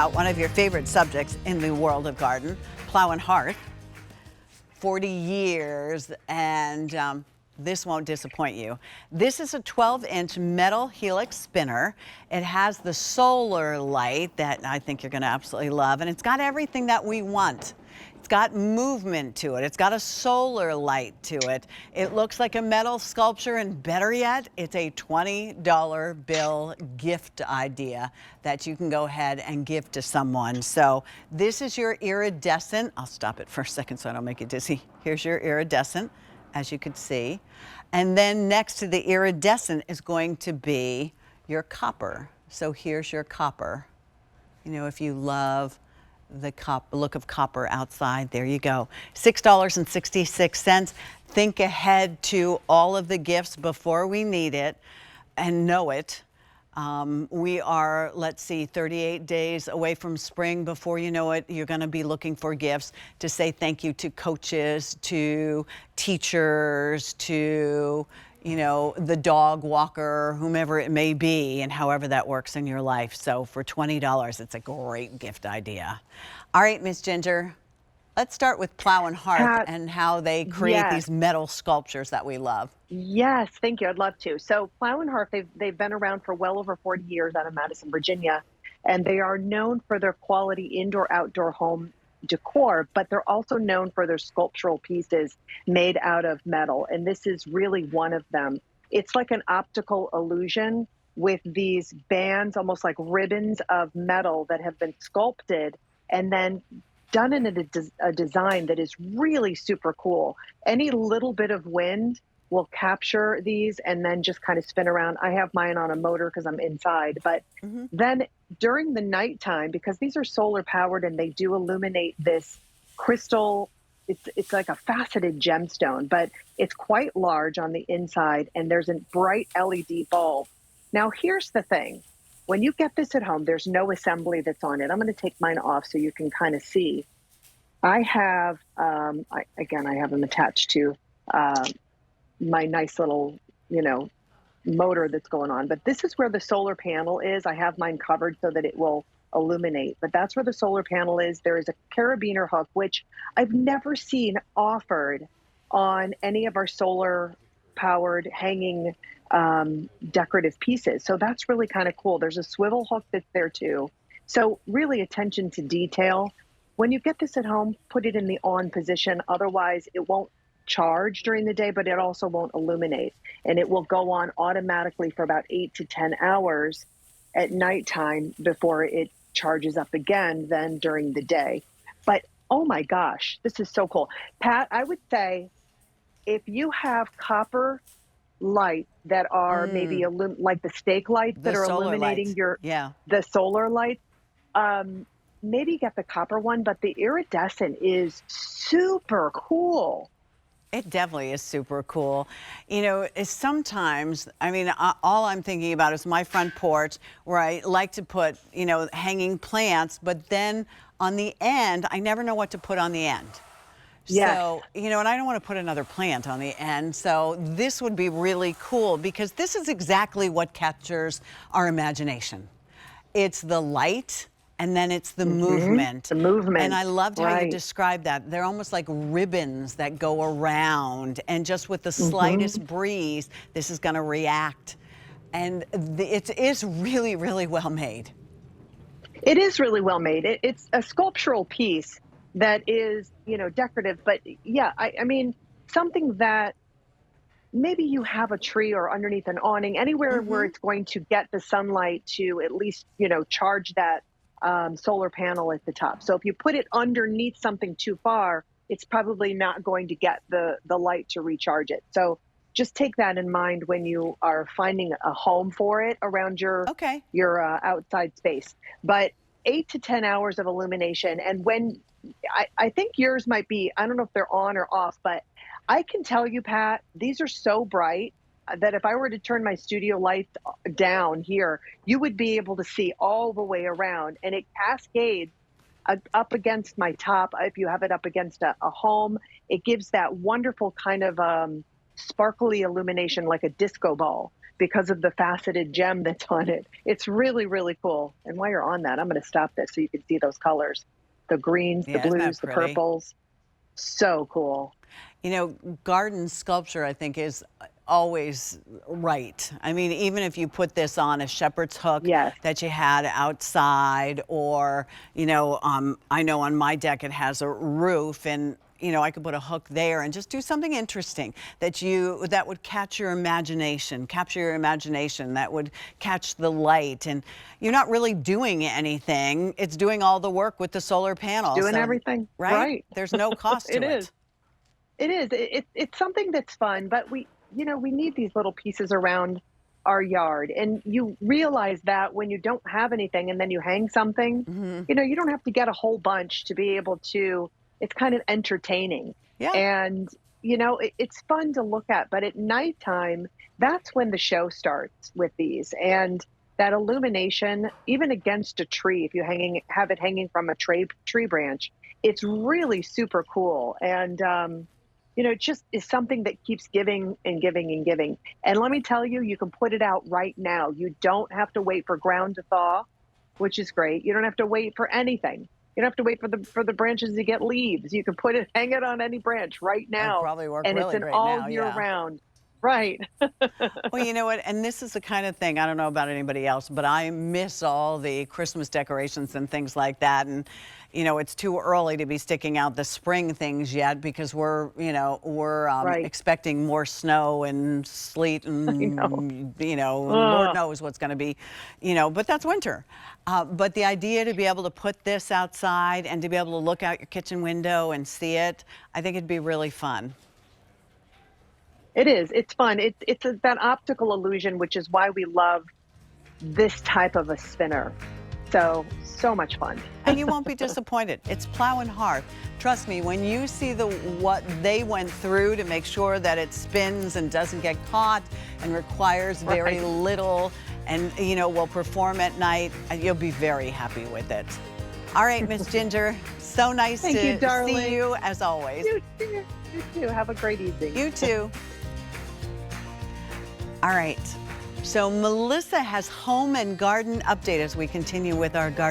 about one of your favorite subjects in the world of garden, Plow and Hearth. 40 years, and this won't disappoint you. This is a 12-inch metal Helix spinner. It has the solar light that I think you're going to absolutely love, and it's got everything that we want. It's got movement to it. It's got a solar light to it. It looks like a metal sculpture, and better yet, it's a $20 bill gift idea that you can go ahead and give to someone. So this is your iridescent. I'll stop it for a second so I don't make you dizzy. Here's your iridescent, as you can see. And then next to the iridescent is going to be your copper. So here's your copper. You know, if you love the look of copper outside, there you go. $6.66. Think ahead to all of the gifts before we need it and know it. We are, let's see, 38 days away from spring. Before you know it, you're going to be looking for gifts to say thank you to coaches, to teachers, to, you know, the dog walker, whomever it may be, and however that works in your life. So for $20, it's a great gift idea. All right, Miss Ginger, let's start with Plow and Hearth Pat, and how they create yes. these metal sculptures that we love. Yes, thank you. I'd love to. So Plow and Hearth, they've been around for well over 40 years out of Madison, Virginia, and they are known for their quality indoor-outdoor home decor, but they're also known for their sculptural pieces made out of metal, and this is really one of them. It's like an optical illusion with these bands, almost like ribbons of metal that have been sculpted and then done in a design that is really super cool. Any little bit of wind will capture these and then just kind of spin around. I have mine on a motor because I'm inside, but then during the nighttime, because these are solar powered and they do illuminate this crystal, it's like a faceted gemstone, but it's quite large on the inside and there's a bright LED bulb. Now here's the thing. When you get this at home, there's no assembly that's on it. I'm going to take mine off so you can kind of see. I have, I have them attached to my nice little, you know, motor that's going on. But this is where the solar panel is. I have mine covered so that it will illuminate. But that's where the solar panel is. There is a carabiner hook, which I've never seen offered on any of our solar powered hanging decorative pieces. So that's really kind of cool. There's a swivel hook that's there too. So really attention to detail. When you get this at home, put it in the on position. Otherwise it won't charge during the day, but it also won't illuminate. And it will go on automatically for about 8 to 10 hours at nighttime before it charges up again then during the day. But oh my gosh, this is so cool. Pat, I would say if you have copper lights that are maybe like the stake lights that are illuminating lights. The solar lights, maybe get the copper one, but the iridescent is super cool. It definitely is super cool. You know, sometimes, I mean, all I'm thinking about is my front porch where I like to put, you know, hanging plants, but then on the end, I never know what to put on the end. Yes. So, you know, and I don't want to put another plant on the end. So this would be really cool because this is exactly what captures our imagination. It's the light and then it's the movement. The movement. And I loved how you described that. They're almost like ribbons that go around, and just with the slightest breeze, this is going to react. And it is really, really well made. It is really well made. It's a sculptural piece that is, you know, decorative, but yeah, I mean, something that maybe you have a tree or underneath an awning, anywhere where it's going to get the sunlight to at least, you know, charge that solar panel at the top. So if you put it underneath something too far, it's probably not going to get the light to recharge it. So just take that in mind when you are finding a home for it around your outside space. But 8 to 10 hours of illumination. And when I think yours might be, I don't know if they're on or off, but I can tell you, Pat, these are so bright that if I were to turn my studio lights down here, you would be able to see all the way around, and it cascades up against my top. If you have it up against a home, it gives that wonderful kind of sparkly illumination like a disco ball, because of the faceted gem that's on it. It's really, really cool. And while you're on that, I'm going to stop this so you can see those colors. The greens, the Yeah, isn't that blues, the pretty? purples. So cool. You know, garden sculpture, I think, is always right. I mean, even if you put this on a shepherd's hook Yes. that you had outside, or, I know on my deck it has a roof, and, I could put a hook there and just do something interesting that would capture your imagination, that would catch the light. And you're not really doing anything. It's doing all the work with the solar panel. Doing So, everything. right? Right. There's no cost to It is. it. It is. It's something that's fun, but we need these little pieces around our yard. And you realize that when you don't have anything and then you hang something, Mhm. you don't have to get a whole bunch to be able to, it's kind of entertaining. Yeah. And, it's fun to look at. But at nighttime, that's when the show starts with these. And that illumination, even against a tree, if you have it hanging from a tree branch, it's really super cool. And, it just is something that keeps giving and giving and giving. And let me tell you, you can put it out right now. You don't have to wait for ground to thaw, which is great. You don't have to wait for anything. You don't have to wait for the branches to get leaves. You can hang it on any branch right That'd now. probably work And it's really an great all now, year yeah. round. Right. Well, you know what? And this is the kind of thing, I don't know about anybody else, but I miss all the Christmas decorations and things like that. And, it's too early to be sticking out the spring things yet, because we're Right. expecting more snow and sleet I know. and, Lord Ugh. knows what's going to be, but that's winter. But the idea to be able to put this outside and to be able to look out your kitchen window and see it, I think it'd be really fun. It is. It's fun. That optical illusion, which is why we love this type of a spinner. So much fun. And you won't be disappointed. It's Plow and Hearth. Trust me, when you see what they went through to make sure that it spins and doesn't get caught and requires very Right. little, and will perform at night, you'll be very happy with it. All right, Miss Ginger, so nice Thank you, to darling. see you as always. You too. You too. Have a great evening. You too. All right. So Melissa has home and garden update as we continue with our garden.